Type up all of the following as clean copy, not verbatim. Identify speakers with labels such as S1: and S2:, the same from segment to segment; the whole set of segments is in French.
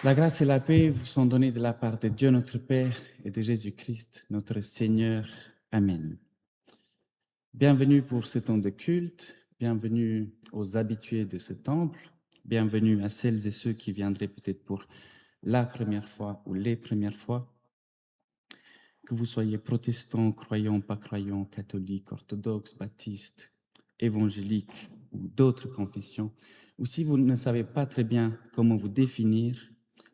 S1: La grâce et la paix vous sont données de la part de Dieu notre Père et de Jésus-Christ notre Seigneur. Amen. Bienvenue pour ce temps de culte, bienvenue aux habitués de ce temple, bienvenue à celles et ceux qui viendraient peut-être pour la première fois ou les premières fois. Que vous soyez protestants, croyants, pas croyants, catholiques, orthodoxes, baptistes, évangéliques ou d'autres confessions, ou si vous ne savez pas très bien comment vous définir,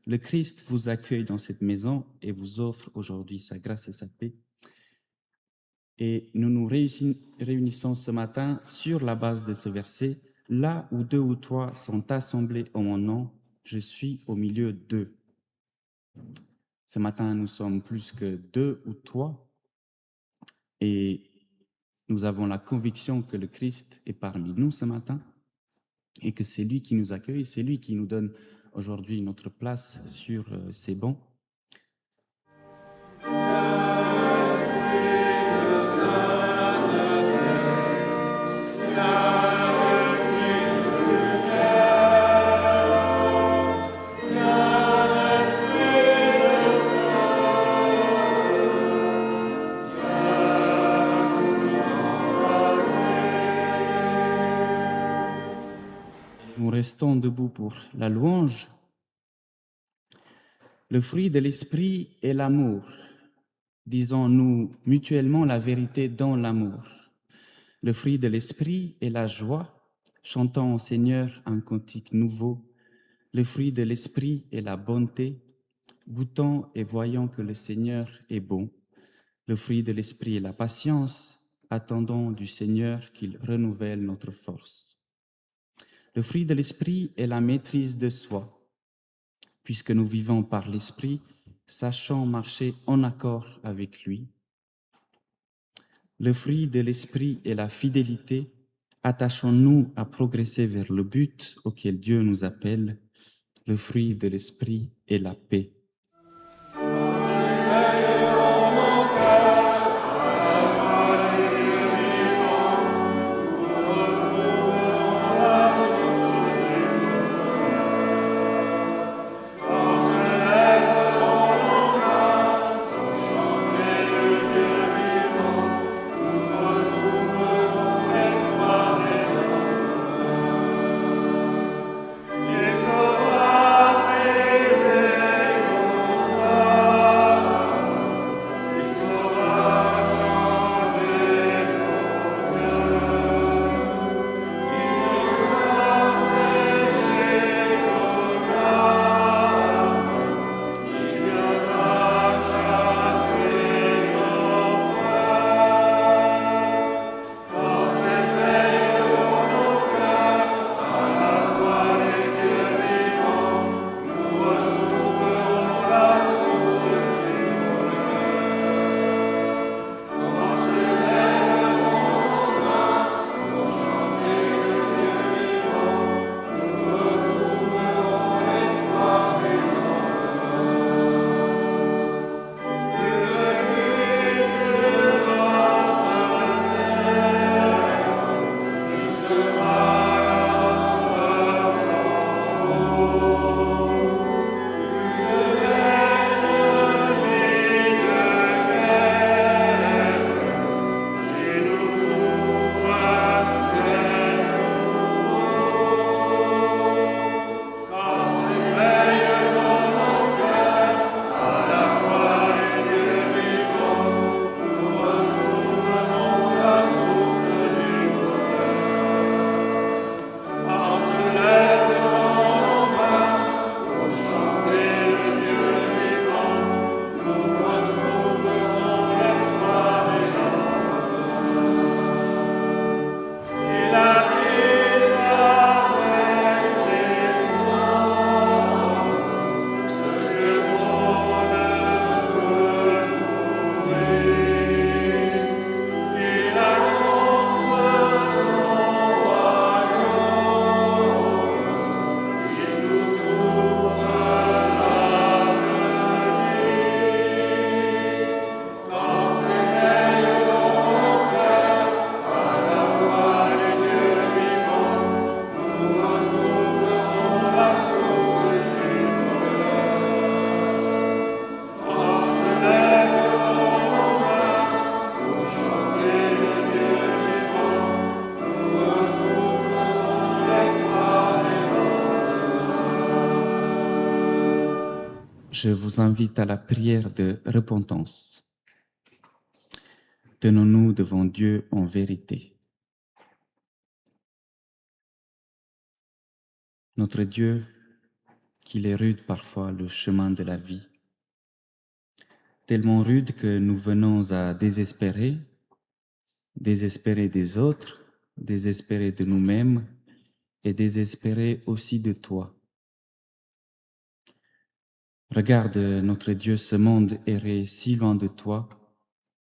S1: le Christ vous accueille dans cette maison et vous offre aujourd'hui sa grâce et sa paix. Et nous nous réunissons ce matin sur la base de ce verset, « Là où 2 ou 3 sont assemblés en mon nom, je suis au milieu d'eux. » Ce matin, nous sommes plus que 2 ou 3 et nous avons la conviction que le Christ est parmi nous ce matin et que c'est lui qui nous accueille, c'est lui qui nous donne aujourd'hui notre place sur ces bancs. Nous restons debout pour la louange. Le fruit de l'esprit est l'amour. Disons-nous mutuellement la vérité dans l'amour. Le fruit de l'esprit est la joie. Chantons au Seigneur un cantique nouveau. Le fruit de l'esprit est la bonté. Goûtons et voyons que le Seigneur est bon. Le fruit de l'esprit est la patience. Attendons du Seigneur qu'il renouvelle notre force. Le fruit de l'esprit est la maîtrise de soi. Puisque nous vivons par l'esprit, sachons marcher en accord avec lui. Le fruit de l'esprit est la fidélité. Attachons-nous à progresser vers le but auquel Dieu nous appelle. Le fruit de l'esprit est la paix. je vous invite à la prière de repentance. Tenons-nous devant Dieu en vérité. Notre Dieu, qu'il est rude parfois le chemin de la vie, tellement rude que nous venons à désespérer des autres, désespérer de nous-mêmes et désespérer aussi de toi. Regarde, notre Dieu, ce monde errait si loin de toi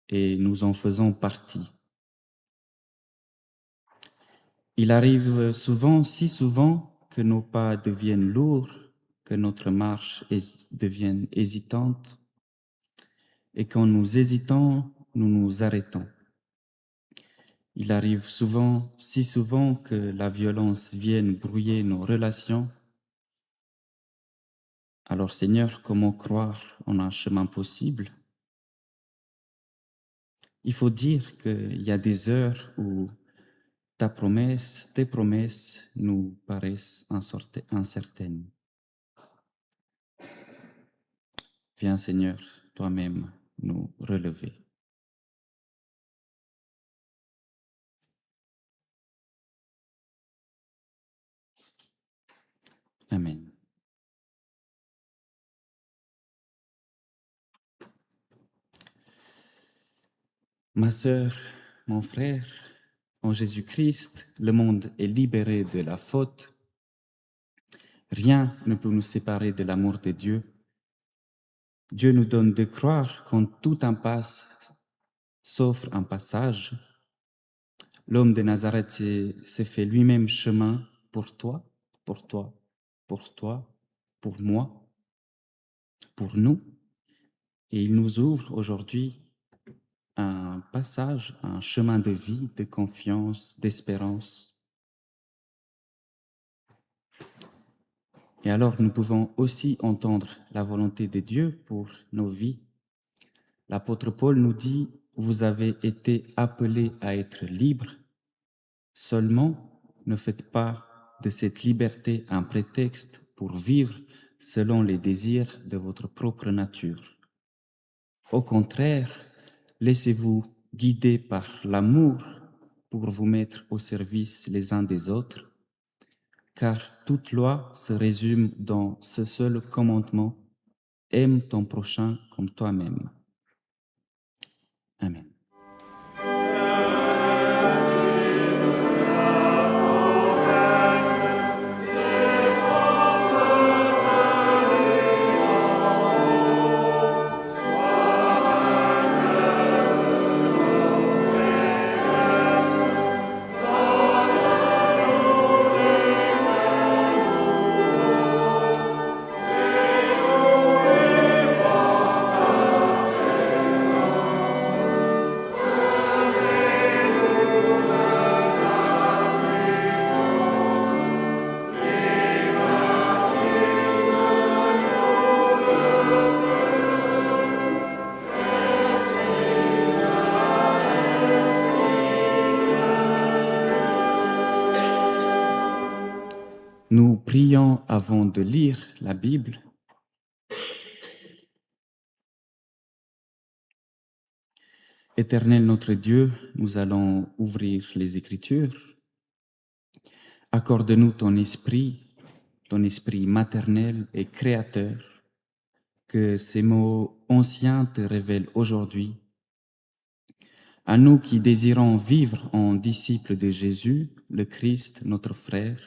S1: et nous en faisons partie. Il arrive souvent, si souvent, que nos pas deviennent lourds, que notre marche devienne hésitante, et quand nous hésitons, nous nous arrêtons. Il arrive souvent, si souvent, que la violence vienne brouiller nos relations. Alors Seigneur, comment croire en un chemin possible? Il faut dire qu'il y a des heures où tes promesses nous paraissent incertaines. Viens Seigneur, toi-même nous relever. Amen. Ma sœur, mon frère, en Jésus-Christ, le monde est libéré de la faute. Rien ne peut nous séparer de l'amour de Dieu. Dieu nous donne de croire qu'en tout impasse s'offre un passage. L'homme de Nazareth s'est fait lui-même chemin pour toi, pour toi, pour toi, pour moi, pour nous. Et il nous ouvre aujourd'hui un passage, un chemin de vie, de confiance, d'espérance. Et alors nous pouvons aussi entendre la volonté de Dieu pour nos vies. L'apôtre Paul nous dit, vous avez été appelés à être libres, seulement ne faites pas de cette liberté un prétexte pour vivre selon les désirs de votre propre nature. Au contraire, laissez-vous guider par l'amour pour vous mettre au service les uns des autres, car toute loi se résume dans ce seul commandement, aime ton prochain comme toi-même. Amen. Nous prions avant de lire la Bible. Éternel notre Dieu, nous allons ouvrir les Écritures. Accorde-nous ton esprit maternel et créateur, que ces mots anciens te révèlent aujourd'hui. À nous qui désirons vivre en disciples de Jésus, le Christ, notre frère,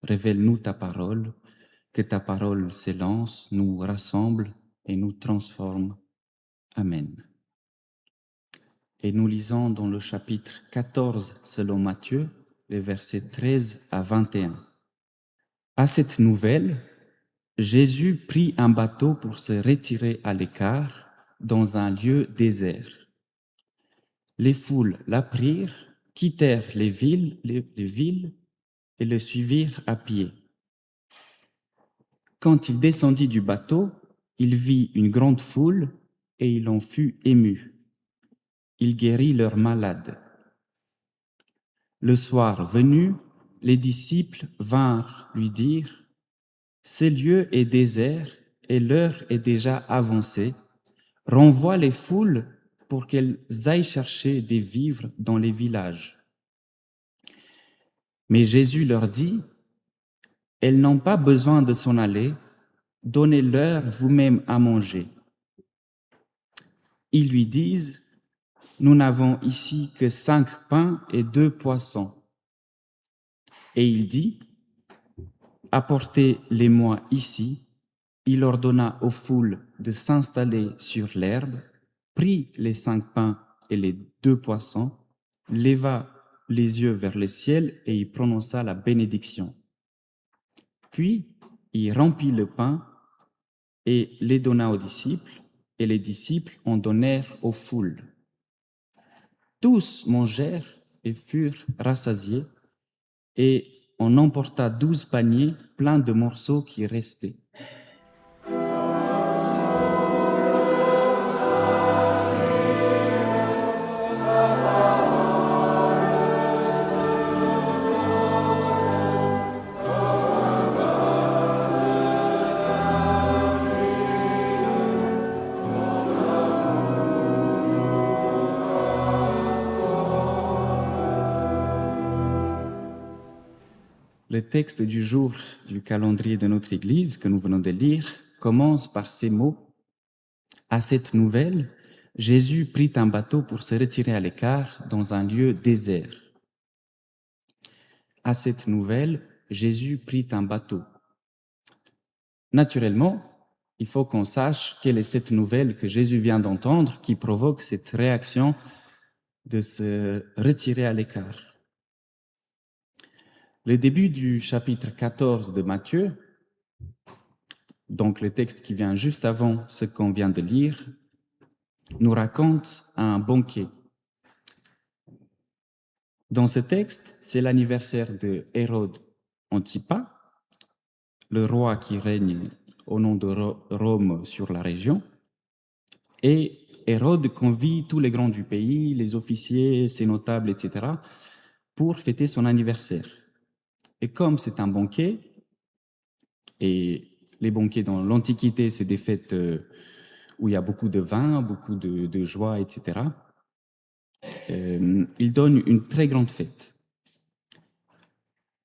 S1: révèle-nous ta parole, que ta parole s'élance, nous rassemble et nous transforme. Amen. Et nous lisons dans le chapitre 14 selon Matthieu, les versets 13 à 21. À cette nouvelle, Jésus prit un bateau pour se retirer à l'écart dans un lieu désert. Les foules l'apprirent, quittèrent les villes et le suivirent à pied. Quand il descendit du bateau, il vit une grande foule et il en fut ému. Il guérit leurs malades. Le soir venu, les disciples vinrent lui dire « Ce lieu est désert et l'heure est déjà avancée, renvoie les foules pour qu'elles aillent chercher des vivres dans les villages. Mais Jésus leur dit, elles n'ont pas besoin de s'en aller, donnez-leur vous-même à manger. Ils lui disent, nous n'avons ici que 5 pains et 2 poissons. Et il dit, apportez-les-moi ici. Il ordonna aux foules de s'installer sur l'herbe, prit les 5 pains et les 2 poissons, leva les yeux vers le ciel et y prononça la bénédiction. Puis, il remplit le pain et les donna aux disciples, et les disciples en donnèrent aux foules. Tous mangèrent et furent rassasiés, et on emporta 12 paniers pleins de morceaux qui restaient. Le texte du jour du calendrier de notre Église que nous venons de lire commence par ces mots. À cette nouvelle, Jésus prit un bateau pour se retirer à l'écart dans un lieu désert. À cette nouvelle, Jésus prit un bateau. Naturellement, il faut qu'on sache quelle est cette nouvelle que Jésus vient d'entendre qui provoque cette réaction de se retirer à l'écart. Le début du chapitre 14 de Matthieu, donc le texte qui vient juste avant ce qu'on vient de lire, nous raconte un banquet. Dans ce texte, c'est l'anniversaire de Hérode Antipas, le roi qui règne au nom de Rome sur la région, et Hérode convie tous les grands du pays, les officiers, ses notables, etc., pour fêter son anniversaire. Et comme c'est un banquet, et les banquets dans l'Antiquité, c'est des fêtes où il y a beaucoup de vin, beaucoup de joie, etc., il donne une très grande fête.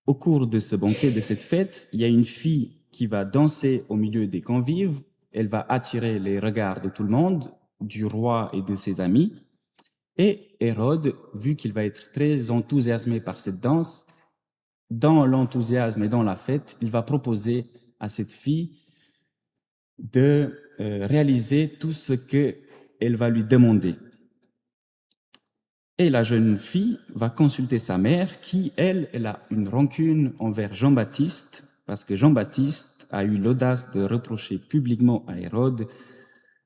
S1: Au cours de ce banquet, de cette fête, il y a une fille qui va danser au milieu des convives, elle va attirer les regards de tout le monde, du roi et de ses amis, et Hérode, vu qu'il va être très enthousiasmé par cette danse, dans l'enthousiasme et dans la fête, il va proposer à cette fille de réaliser tout ce qu'elle va lui demander. Et la jeune fille va consulter sa mère qui, elle a une rancune envers Jean-Baptiste parce que Jean-Baptiste a eu l'audace de reprocher publiquement à Hérode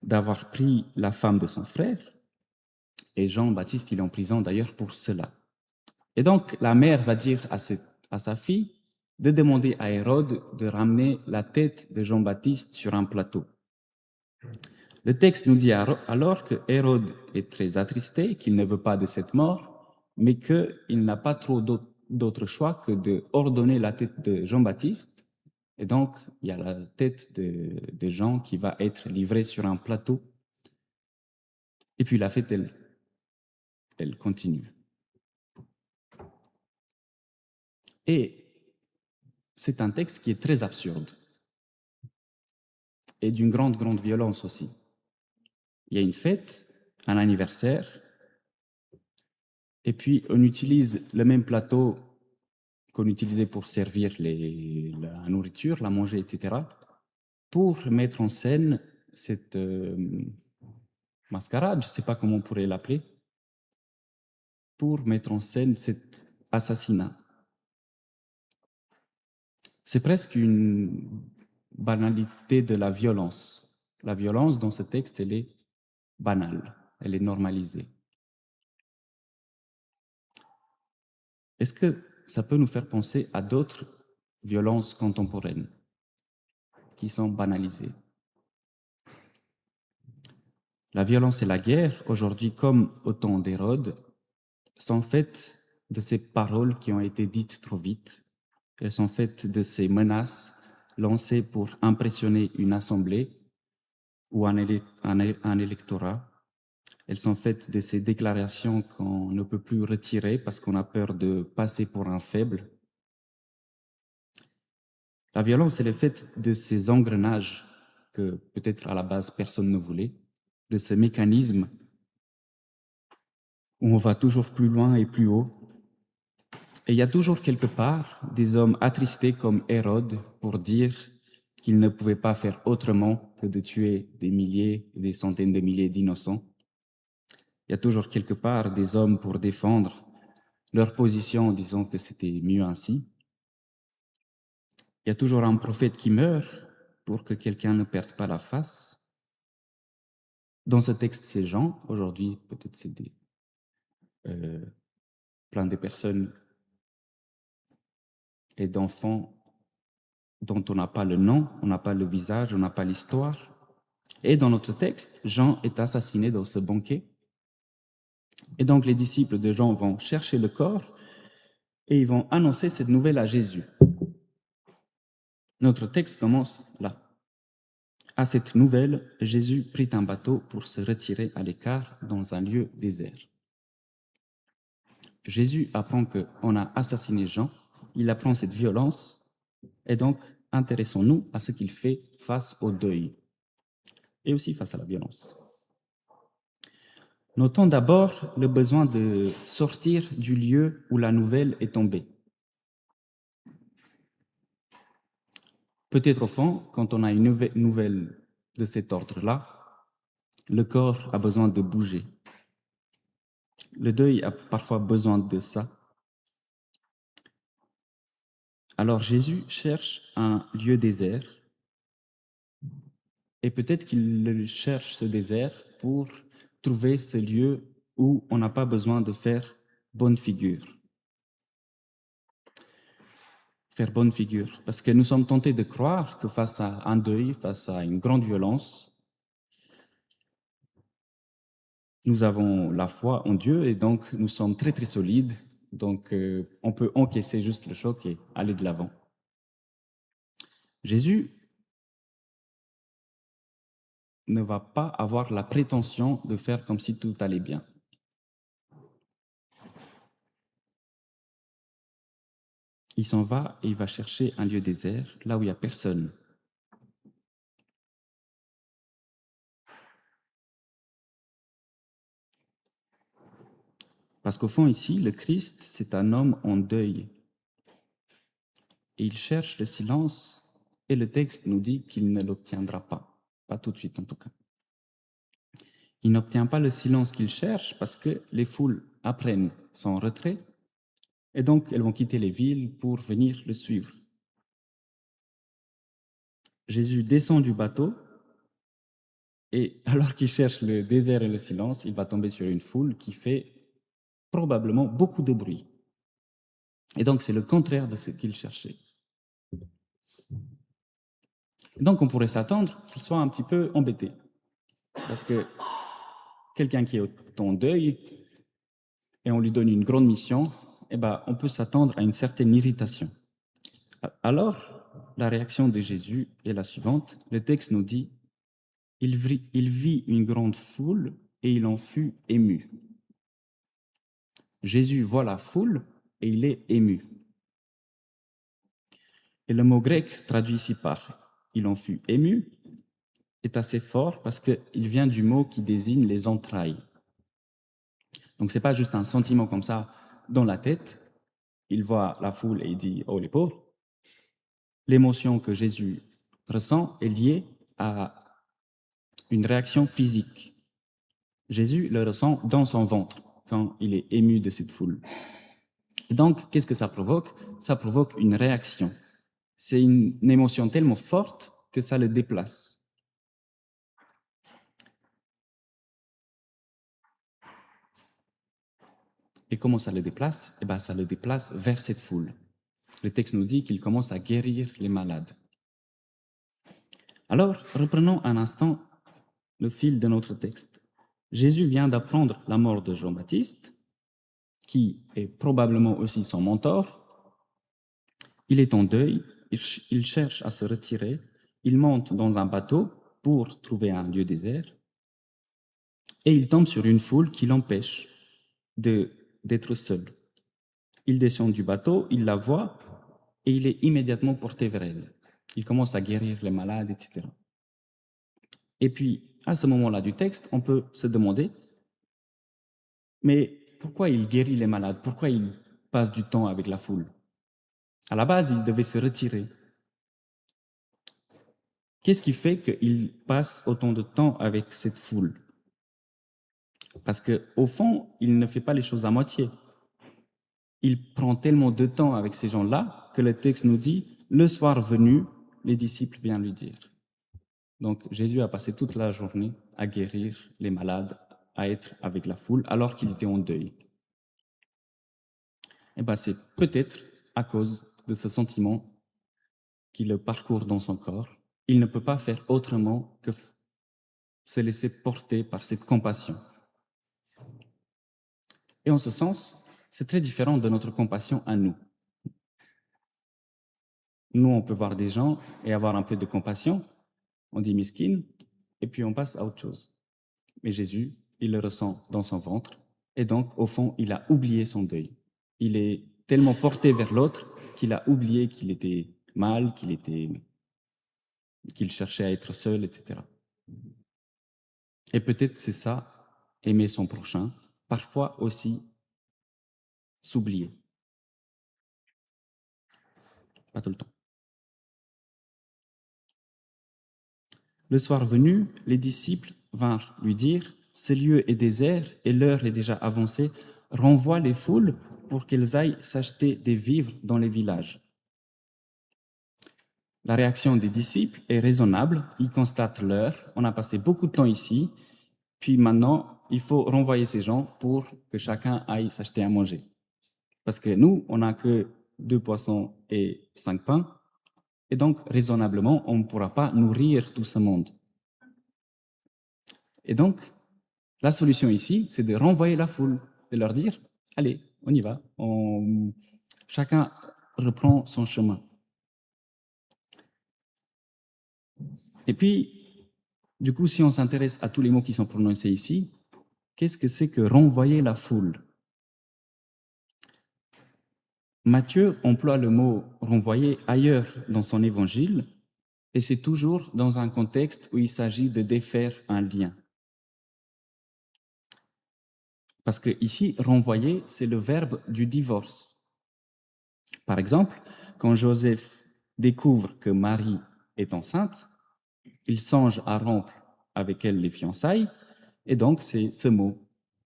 S1: d'avoir pris la femme de son frère. Et Jean-Baptiste, il est en prison d'ailleurs pour cela. Et donc, la mère va dire à sa fille de demander à Hérode de ramener la tête de Jean-Baptiste sur un plateau. Le texte nous dit alors que Hérode est très attristé, qu'il ne veut pas de cette mort, mais qu'il n'a pas trop d'autre choix que de ordonner la tête de Jean-Baptiste. Et donc, il y a la tête de Jean qui va être livrée sur un plateau. Et puis la fête, elle continue. Et c'est un texte qui est très absurde et d'une grande violence aussi. Il y a une fête, un anniversaire, et puis on utilise le même plateau qu'on utilisait pour servir la nourriture, la manger, etc., pour mettre en scène cette mascarade, je ne sais pas comment on pourrait l'appeler, pour mettre en scène cet assassinat. C'est presque une banalité de la violence. La violence dans ce texte, elle est banale, elle est normalisée. Est-ce que ça peut nous faire penser à d'autres violences contemporaines qui sont banalisées? La violence et la guerre, aujourd'hui comme au temps d'Hérode, sont faites de ces paroles qui ont été dites trop vite. Elles sont faites de ces menaces lancées pour impressionner une assemblée ou un électorat. Elles sont faites de ces déclarations qu'on ne peut plus retirer parce qu'on a peur de passer pour un faible. La violence, elle est faite de ces engrenages que peut-être à la base personne ne voulait, de ce mécanisme où on va toujours plus loin et plus haut. Et il y a toujours quelque part des hommes attristés comme Hérode pour dire qu'ils ne pouvaient pas faire autrement que de tuer des milliers et des centaines de milliers d'innocents. Il y a toujours quelque part des hommes pour défendre leur position en disant que c'était mieux ainsi. Il y a toujours un prophète qui meurt pour que quelqu'un ne perde pas la face. Dans ce texte, c'est Jean. Aujourd'hui, peut-être c'est plein de personnes et d'enfants dont on n'a pas le nom, on n'a pas le visage, on n'a pas l'histoire. Et dans notre texte, Jean est assassiné dans ce banquet. Et donc les disciples de Jean vont chercher le corps et ils vont annoncer cette nouvelle à Jésus. Notre texte commence là. À cette nouvelle, Jésus prit un bateau pour se retirer à l'écart dans un lieu désert. Jésus apprend qu'on a assassiné Jean, il apprend cette violence, et donc intéressons-nous à ce qu'il fait face au deuil, et aussi face à la violence. Notons d'abord le besoin de sortir du lieu où la nouvelle est tombée. Peut-être au fond, quand on a une nouvelle de cet ordre-là, le corps a besoin de bouger. Le deuil a parfois besoin de ça. Alors Jésus cherche un lieu désert et peut-être qu'il cherche ce désert pour trouver ce lieu où on n'a pas besoin de faire bonne figure. Faire bonne figure, parce que nous sommes tentés de croire que face à un deuil, face à une grande violence, nous avons la foi en Dieu et donc nous sommes très très solides, donc on peut encaisser juste le choc et aller de l'avant. Jésus ne va pas avoir la prétention de faire comme si tout allait bien. Il s'en va et il va chercher un lieu désert, là où il n'y a personne. Parce qu'au fond, ici, le Christ, c'est un homme en deuil. Et il cherche le silence, et le texte nous dit qu'il ne l'obtiendra pas. Pas tout de suite, en tout cas. Il n'obtient pas le silence qu'il cherche parce que les foules apprennent son retrait, et donc elles vont quitter les villes pour venir le suivre. Jésus descend du bateau, et alors qu'il cherche le désert et le silence, il va tomber sur une foule qui fait probablement beaucoup de bruit. Et donc c'est le contraire de ce qu'il cherchait. Donc on pourrait s'attendre qu'il soit un petit peu embêté. Parce que quelqu'un qui est en deuil et on lui donne une grande mission, eh ben, on peut s'attendre à une certaine irritation. Alors, la réaction de Jésus est la suivante. Le texte nous dit « Il vit une grande foule et il en fut ému. » Jésus voit la foule et il est ému. Et le mot grec traduit ici par « il en fut ému » est assez fort parce qu'il vient du mot qui désigne les entrailles. Donc c'est pas juste un sentiment comme ça dans la tête. Il voit la foule et il dit « oh les pauvres ». L'émotion que Jésus ressent est liée à une réaction physique. Jésus le ressent dans son ventre quand il est ému de cette foule. Et donc, qu'est-ce que ça provoque? Ça provoque une réaction. C'est une émotion tellement forte que ça le déplace. Et comment ça le déplace? Eh bien, ça le déplace vers cette foule. Le texte nous dit qu'il commence à guérir les malades. Alors, reprenons un instant le fil de notre texte. Jésus vient d'apprendre la mort de Jean-Baptiste, qui est probablement aussi son mentor. Il est en deuil il cherche à se retirer, il monte dans un bateau pour trouver un lieu désert et il tombe sur une foule qui l'empêche d'être seul. Il descend du bateau, il la voit et il est immédiatement porté vers elle. Il commence à guérir les malades, etc. Et puis, à ce moment-là du texte, on peut se demander, mais pourquoi il guérit les malades? Pourquoi il passe du temps avec la foule? À la base, il devait se retirer. Qu'est-ce qui fait qu'il passe autant de temps avec cette foule? Parce qu'au fond, il ne fait pas les choses à moitié. Il prend tellement de temps avec ces gens-là que le texte nous dit, le soir venu, les disciples viennent lui dire. Donc Jésus a passé toute la journée à guérir les malades, à être avec la foule, alors qu'il était en deuil. Et bien c'est peut-être à cause de ce sentiment qui le parcourt dans son corps. Il ne peut pas faire autrement que se laisser porter par cette compassion. Et en ce sens, c'est très différent de notre compassion à nous. Nous, on peut voir des gens et avoir un peu de compassion, on dit miskin, et puis on passe à autre chose. Mais Jésus, il le ressent dans son ventre, et donc, au fond, il a oublié son deuil. Il est tellement porté vers l'autre qu'il a oublié qu'il était mal, qu'il cherchait à être seul, etc. Et peut-être c'est ça, aimer son prochain, parfois aussi s'oublier. Pas tout le temps. Le soir venu, les disciples vinrent lui dire, « Ce lieu est désert et l'heure est déjà avancée, renvoie les foules pour qu'elles aillent s'acheter des vivres dans les villages. » La réaction des disciples est raisonnable, ils constatent l'heure, on a passé beaucoup de temps ici, puis maintenant, il faut renvoyer ces gens pour que chacun aille s'acheter à manger. Parce que nous, on n'a que 2 poissons et 5 pains, et donc, raisonnablement, on ne pourra pas nourrir tout ce monde. Et donc, la solution ici, c'est de renvoyer la foule, de leur dire, allez, on y va, chacun reprend son chemin. Et puis, du coup, si on s'intéresse à tous les mots qui sont prononcés ici, qu'est-ce que c'est que renvoyer la foule? Matthieu emploie le mot renvoyer ailleurs dans son évangile, et c'est toujours dans un contexte où il s'agit de défaire un lien. Parce que ici, renvoyer, c'est le verbe du divorce. Par exemple, quand Joseph découvre que Marie est enceinte, il songe à rompre avec elle les fiançailles, et donc c'est ce mot,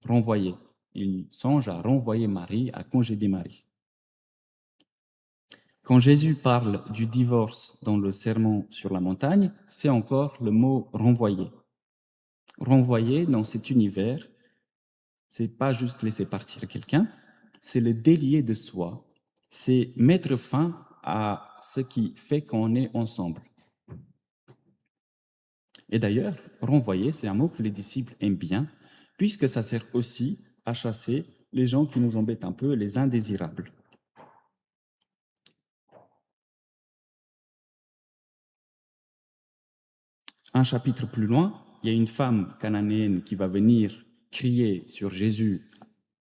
S1: renvoyer. Il songe à renvoyer Marie, à congédier Marie. Quand Jésus parle du divorce dans le Sermon sur la montagne, c'est encore le mot renvoyer. Renvoyer dans cet univers, c'est pas juste laisser partir quelqu'un, c'est le délier de soi, c'est mettre fin à ce qui fait qu'on est ensemble. Et d'ailleurs, renvoyer, c'est un mot que les disciples aiment bien, puisque ça sert aussi à chasser les gens qui nous embêtent un peu, les indésirables. Un chapitre plus loin, il y a une femme cananéenne qui va venir crier sur Jésus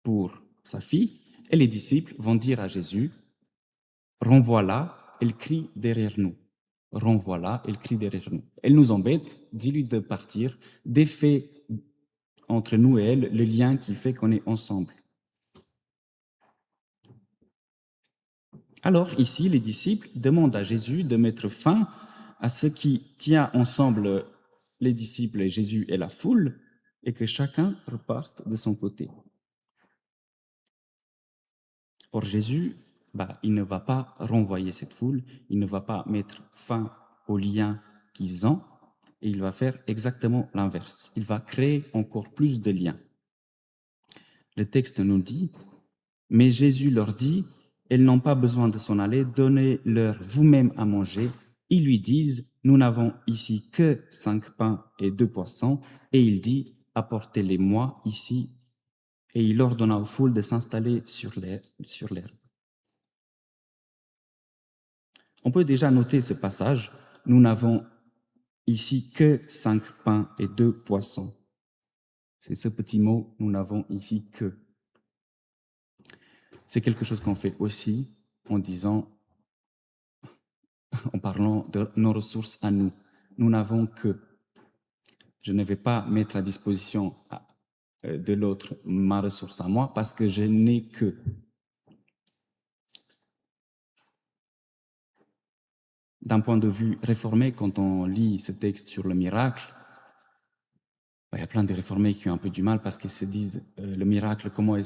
S1: pour sa fille, et les disciples vont dire à Jésus, « Renvoie-la, elle crie derrière nous. Renvoie-la, elle crie derrière nous. Elle nous embête, dis-lui de partir, défait entre nous et elle le lien qui fait qu'on est ensemble. » Alors ici, les disciples demandent à Jésus de mettre fin à ce qui tient ensemble les disciples et Jésus et la foule, et que chacun reparte de son côté. Or Jésus, il ne va pas renvoyer cette foule, il ne va pas mettre fin aux liens qu'ils ont, et il va faire exactement l'inverse. Il va créer encore plus de liens. Le texte nous dit, « Mais Jésus leur dit, elles n'ont pas besoin de s'en aller, donnez-leur vous-même à manger. » Ils lui disent, « Nous n'avons ici que 5 pains et 2 poissons. » Et il dit, « Apportez-les-moi ici. » Et il ordonna aux foules de s'installer sur l'herbe. On peut déjà noter ce passage. Nous n'avons ici que 5 pains et 2 poissons. C'est ce petit mot, nous n'avons ici que. C'est quelque chose qu'on fait aussi en disant, en parlant de nos ressources à nous. Nous n'avons que. Je ne vais pas mettre à disposition de l'autre ma ressource à moi parce que je n'ai que. D'un point de vue réformé, quand on lit ce texte sur le miracle, il y a plein de réformés qui ont un peu du mal parce qu'ils se disent le miracle, comment il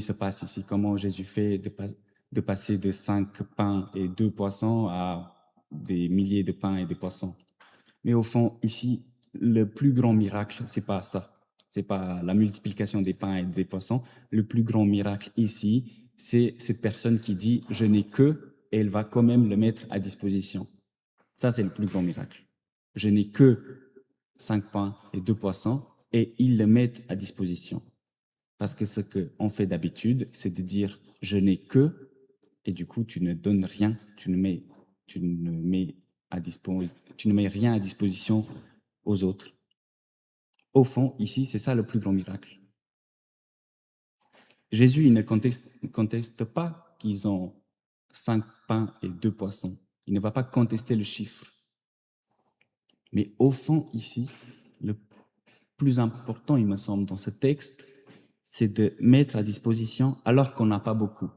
S1: se passe ici, comment Jésus fait de passer de 5 pains et 2 poissons à des milliers de pains et de poissons. Mais au fond, ici, le plus grand miracle, c'est pas ça. C'est pas la multiplication des pains et des poissons. Le plus grand miracle ici, c'est cette personne qui dit « je n'ai que » et elle va quand même le mettre à disposition. Ça, c'est le plus grand miracle. Je n'ai que 5 pains et 2 poissons et ils le mettent à disposition. Parce que ce qu'on fait d'habitude, c'est de dire « je n'ai que » et du coup, tu ne donnes rien, tu ne mets rien à disposition aux autres. Au fond, ici, c'est ça le plus grand miracle. Jésus, il ne conteste pas qu'ils ont 5 pains et 2 poissons. Il ne va pas contester le chiffre. Mais au fond, ici, le plus important, il me semble, dans ce texte, c'est de mettre à disposition alors qu'on n'a pas beaucoup.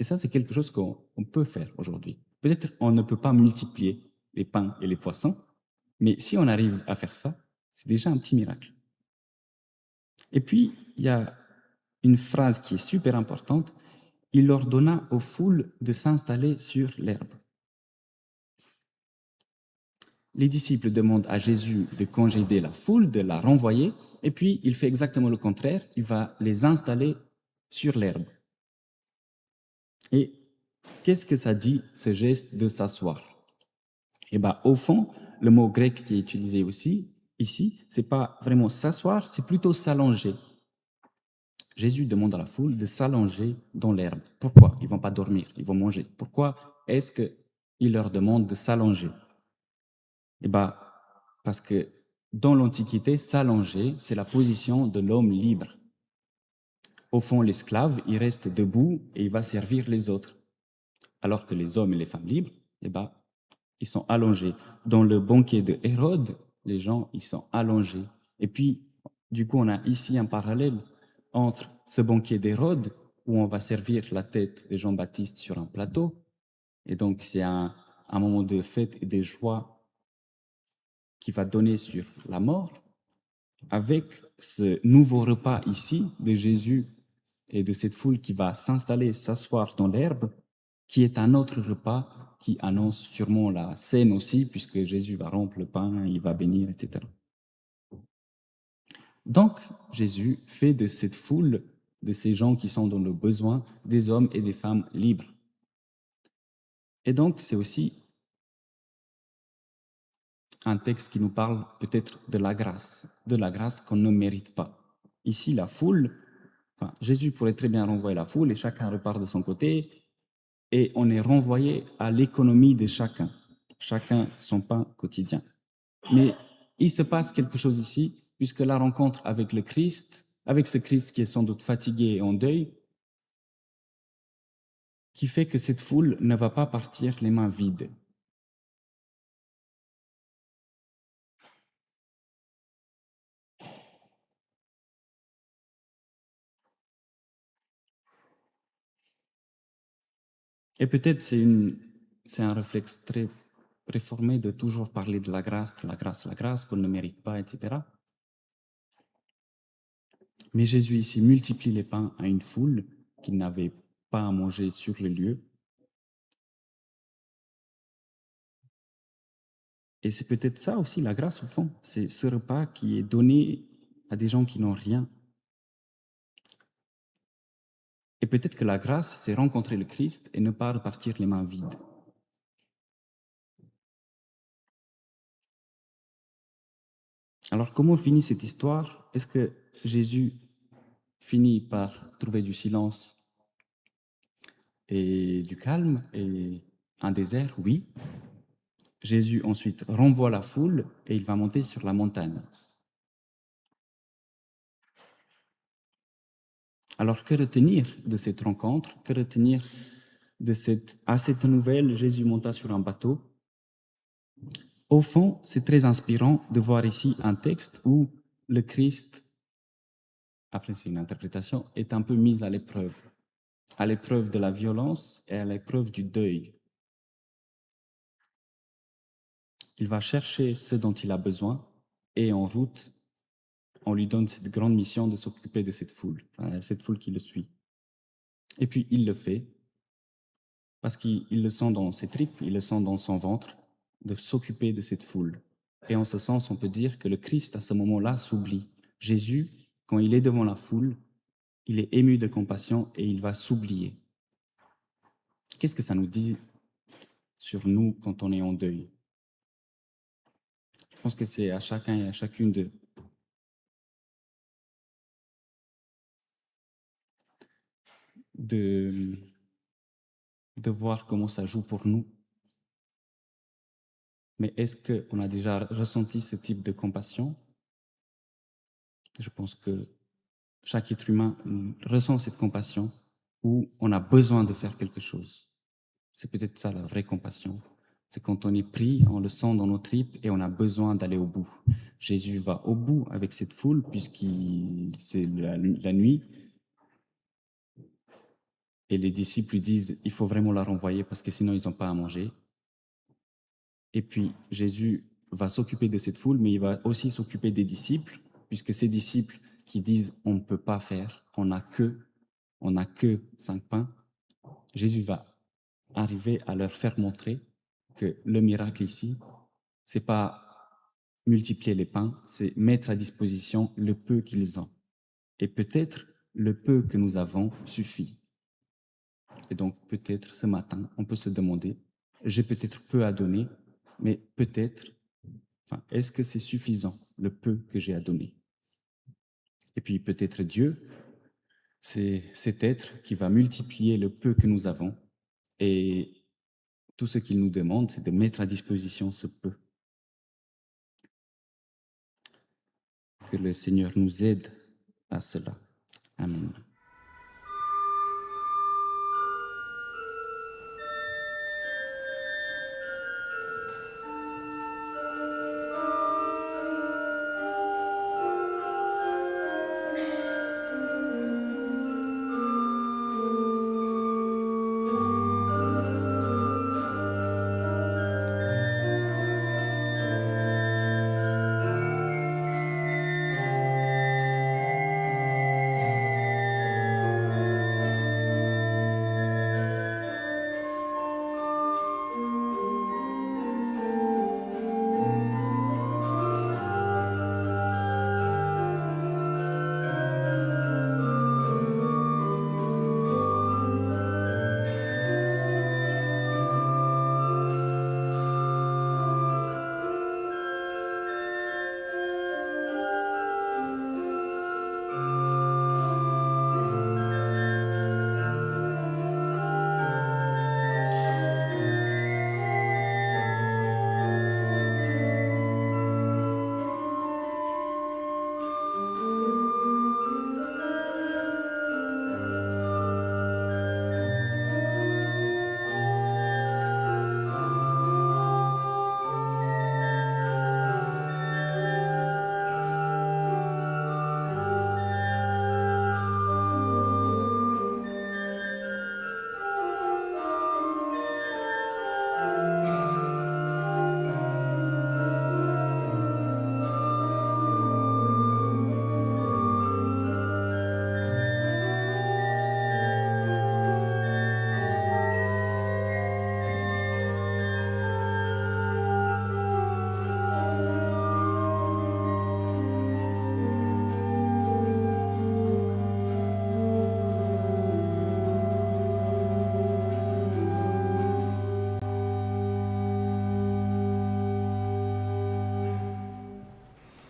S1: Et ça, c'est quelque chose qu'on peut faire aujourd'hui. Peut-être on ne peut pas multiplier les pains et les poissons, mais si on arrive à faire ça, c'est déjà un petit miracle. Et puis, il y a une phrase qui est super importante. Il leur donna aux foules de s'installer sur l'herbe. Les disciples demandent à Jésus de congédier la foule, de la renvoyer, et puis il fait exactement le contraire, il va les installer sur l'herbe. Et qu'est-ce que ça dit, ce geste de s'asseoir? Eh bien, au fond, le mot grec qui est utilisé aussi, ici, c'est pas vraiment s'asseoir, c'est plutôt s'allonger. Jésus demande à la foule de s'allonger dans l'herbe. Pourquoi? Ils vont pas dormir, ils vont manger. Pourquoi est-ce qu'il leur demande de s'allonger? Eh bien, parce que dans l'Antiquité, s'allonger, c'est la position de l'homme libre. Au fond, l'esclave, il reste debout et il va servir les autres. Alors que les hommes et les femmes libres, eh ben, ils sont allongés. Dans le banquet de Hérode, les gens, ils sont allongés. Et puis, du coup, on a ici un parallèle entre ce banquet d'Hérode, où on va servir la tête de Jean-Baptiste sur un plateau, et donc c'est un moment de fête et de joie qui va donner sur la mort, avec ce nouveau repas ici de Jésus et de cette foule qui va s'installer, s'asseoir dans l'herbe, qui est un autre repas qui annonce sûrement la scène aussi, puisque Jésus va rompre le pain, il va bénir, etc. Donc, Jésus fait de cette foule, de ces gens qui sont dans le besoin, des hommes et des femmes libres. Et donc, c'est aussi un texte qui nous parle peut-être de la grâce qu'on ne mérite pas. Ici, la foule, Jésus pourrait très bien renvoyer la foule et chacun repart de son côté et on est renvoyé à l'économie de chacun son pain quotidien. Mais il se passe quelque chose ici, puisque la rencontre avec le Christ, avec ce Christ qui est sans doute fatigué et en deuil, qui fait que cette foule ne va pas partir les mains vides. Et peut-être c'est un réflexe très réformé de toujours parler de la grâce, qu'on ne mérite pas, etc. Mais Jésus ici multiplie les pains à une foule qui n'avait pas à manger sur le lieu. Et c'est peut-être ça aussi la grâce au fond, c'est ce repas qui est donné à des gens qui n'ont rien. Et peut-être que la grâce, c'est rencontrer le Christ et ne pas repartir les mains vides. Alors comment finit cette histoire? Est-ce que Jésus finit par trouver du silence et du calme et un désert, oui. Jésus ensuite renvoie la foule et il va monter sur la montagne. Alors que retenir de cette rencontre? Que retenir à cette nouvelle, Jésus monta sur un bateau? Au fond, c'est très inspirant de voir ici un texte où le Christ, après c'est une interprétation, est un peu mis à l'épreuve de la violence et à l'épreuve du deuil. Il va chercher ce dont il a besoin et en route, on lui donne cette grande mission de s'occuper de cette foule qui le suit. Et puis il le fait parce qu'il le sent dans ses tripes, il le sent dans son ventre, de s'occuper de cette foule. Et en ce sens, on peut dire que le Christ, à ce moment-là, s'oublie. Jésus, quand il est devant la foule, il est ému de compassion et il va s'oublier. Qu'est-ce que ça nous dit sur nous quand on est en deuil? Je pense que c'est à chacun et à chacune de voir comment ça joue pour nous. Mais est-ce qu'on a déjà ressenti ce type de compassion? Je pense que chaque être humain ressent cette compassion où on a besoin de faire quelque chose. C'est peut-être ça la vraie compassion. C'est quand on est pris, on le sent dans nos tripes et on a besoin d'aller au bout. Jésus va au bout avec cette foule c'est la nuit. Et les disciples lui disent, il faut vraiment la renvoyer parce que sinon ils n'ont pas à manger. Et puis Jésus va s'occuper de cette foule, mais il va aussi s'occuper des disciples, puisque ces disciples qui disent, on ne peut pas faire, on n'a que 5 pains. Jésus va arriver à leur faire montrer que le miracle ici, c'est pas multiplier les pains, c'est mettre à disposition le peu qu'ils ont. Et peut-être le peu que nous avons suffit. Et donc peut-être ce matin, on peut se demander, j'ai peut-être peu à donner, mais peut-être, est-ce que c'est suffisant, le peu que j'ai à donner? Et puis peut-être Dieu, c'est cet être qui va multiplier le peu que nous avons et tout ce qu'il nous demande, c'est de mettre à disposition ce peu. Que le Seigneur nous aide à cela. Amen.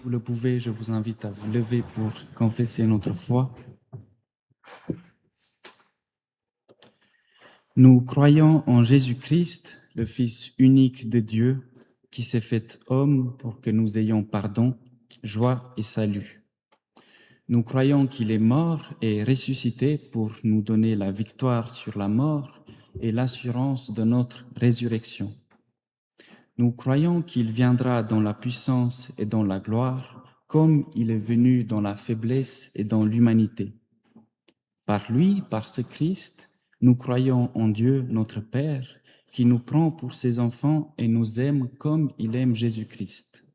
S1: Vous le pouvez, je vous invite à vous lever pour confesser notre foi. Nous croyons en Jésus-Christ, le Fils unique de Dieu, qui s'est fait homme pour que nous ayons pardon, joie et salut. Nous croyons qu'il est mort et ressuscité pour nous donner la victoire sur la mort et l'assurance de notre résurrection. Nous croyons qu'il viendra dans la puissance et dans la gloire, comme il est venu dans la faiblesse et dans l'humanité. Par lui, par ce Christ, nous croyons en Dieu, notre Père, qui nous prend pour ses enfants et nous aime comme il aime Jésus-Christ.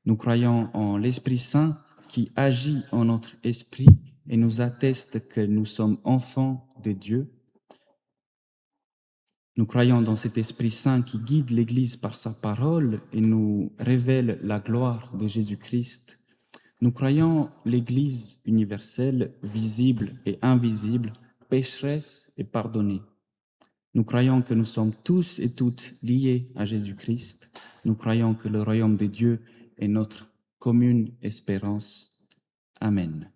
S1: Nous croyons en l'Esprit Saint qui agit en notre esprit et nous atteste que nous sommes enfants de Dieu. Nous croyons dans cet Esprit Saint qui guide l'Église par sa parole et nous révèle la gloire de Jésus-Christ. Nous croyons l'Église universelle, visible et invisible, pécheresse et pardonnée. Nous croyons que nous sommes tous et toutes liés à Jésus-Christ. Nous croyons que le royaume de Dieu est notre commune espérance. Amen.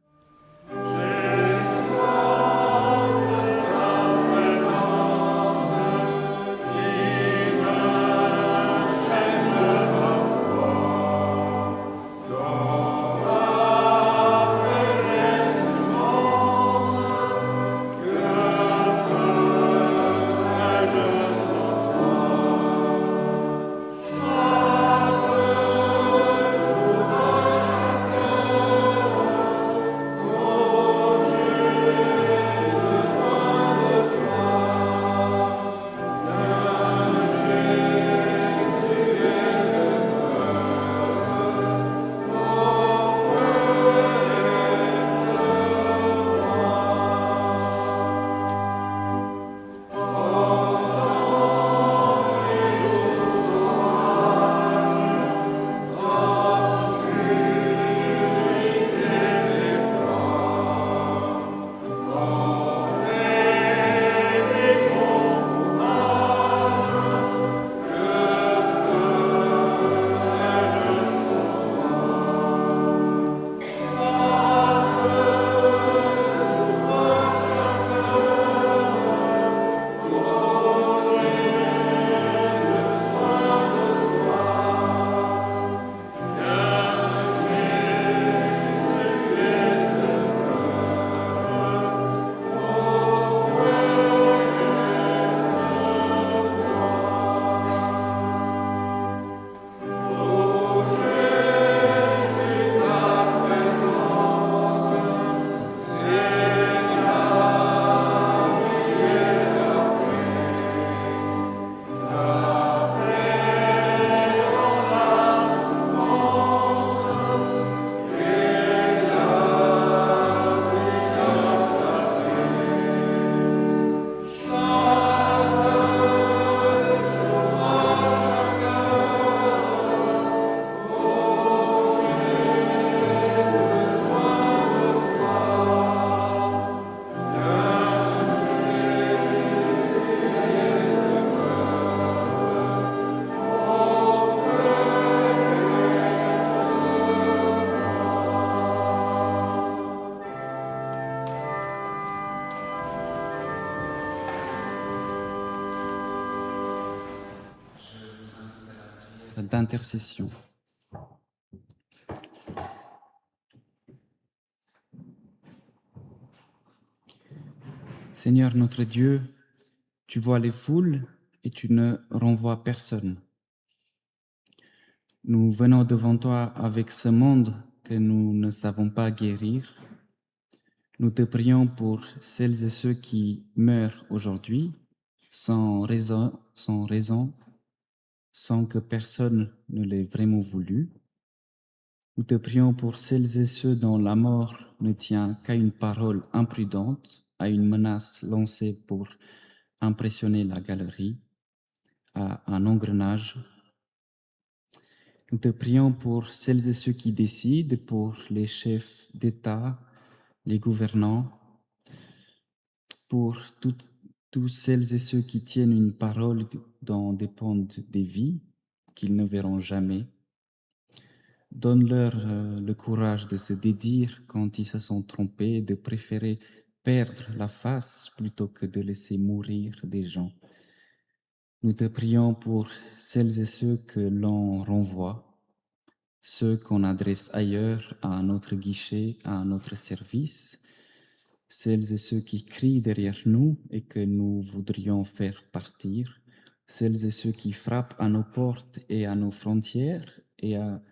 S1: D'intercession. Seigneur notre Dieu, tu vois les foules et tu ne renvoies personne. Nous venons devant toi avec ce monde que nous ne savons pas guérir. Nous te prions pour celles et ceux qui meurent aujourd'hui sans raison, sans que personne ne l'ait vraiment voulu. Nous te prions pour celles et ceux dont la mort ne tient qu'à une parole imprudente, à une menace lancée pour impressionner la galerie, à un engrenage. Nous te prions pour celles et ceux qui décident, pour les chefs d'État, les gouvernants, pour tous celles et ceux qui tiennent une parole dont dépendent des vies qu'ils ne verront jamais. Donne-leur le courage de se dédire quand ils se sont trompés, de préférer perdre la face plutôt que de laisser mourir des gens. Nous te prions pour celles et ceux que l'on renvoie, ceux qu'on adresse ailleurs à notre guichet, à notre service, celles et ceux qui crient derrière nous et que nous voudrions faire partir, celles et ceux qui frappent à nos portes et à nos frontières et à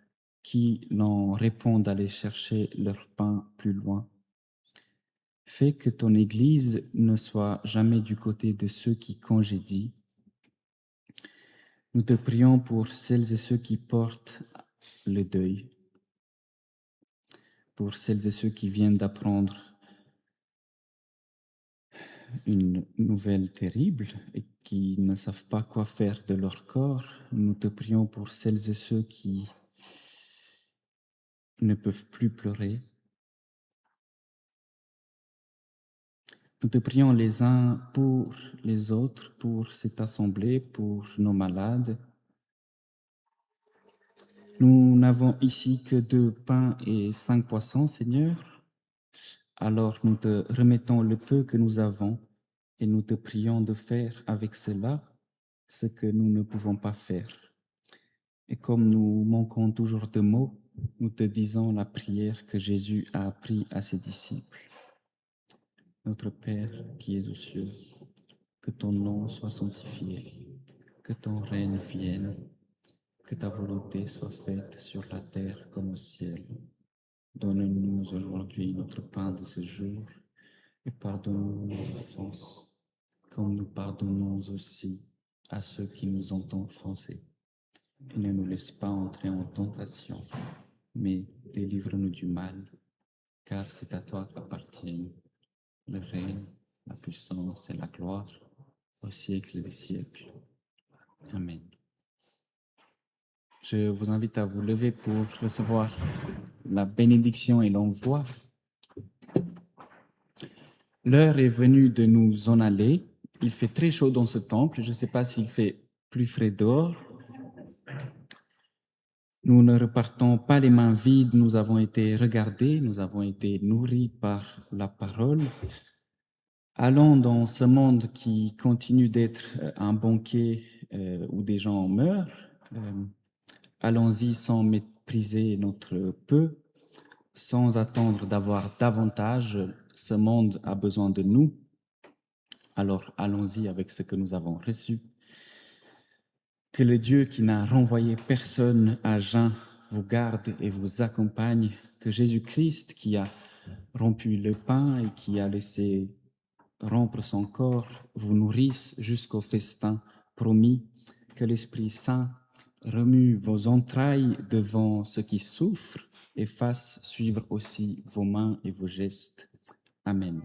S1: qui l'on répond d'aller chercher leur pain plus loin. Fais que ton Église ne soit jamais du côté de ceux qui congédient. Nous te prions pour celles et ceux qui portent le deuil, pour celles et ceux qui viennent d'apprendre une nouvelle terrible et qui ne savent pas quoi faire de leur corps. Nous te prions pour celles et ceux qui ne peuvent plus pleurer. Nous te prions les uns pour les autres, pour cette assemblée, pour nos malades. Nous n'avons ici que 2 pains et 5 poissons, Seigneur. Alors nous te remettons le peu que nous avons et nous te prions de faire avec cela ce que nous ne pouvons pas faire. Et comme nous manquons toujours de mots, nous te disons la prière que Jésus a appris à ses disciples. Notre Père qui es aux cieux, que ton nom soit sanctifié, que ton règne vienne, que ta volonté soit faite sur la terre comme au ciel. Donne-nous aujourd'hui notre pain de ce jour et pardonne-nous nos offenses, comme nous pardonnons aussi à ceux qui nous ont offensés. Et ne nous laisse pas entrer en tentation, mais délivre-nous du mal, car c'est à toi qu'appartiennent le règne, la puissance et la gloire au siècle des siècles. Amen. Je vous invite à vous lever pour recevoir la bénédiction et l'envoi. L'heure est venue de nous en aller. Il fait très chaud dans ce temple. Je ne sais pas s'il fait plus frais dehors. Nous ne repartons pas les mains vides. Nous avons été regardés, nous avons été nourris par la parole. Allons dans ce monde qui continue d'être un banquet où des gens meurent. Allons-y sans mépriser notre peu, sans attendre d'avoir davantage. Ce monde a besoin de nous. Alors allons-y avec ce que nous avons reçu. Que le Dieu qui n'a renvoyé personne à jeun vous garde et vous accompagne. Que Jésus-Christ qui a rompu le pain et qui a laissé rompre son corps vous nourrisse jusqu'au festin promis. Que l'Esprit Saint remue vos entrailles devant ceux qui souffrent et fasse suivre aussi vos mains et vos gestes. Amen.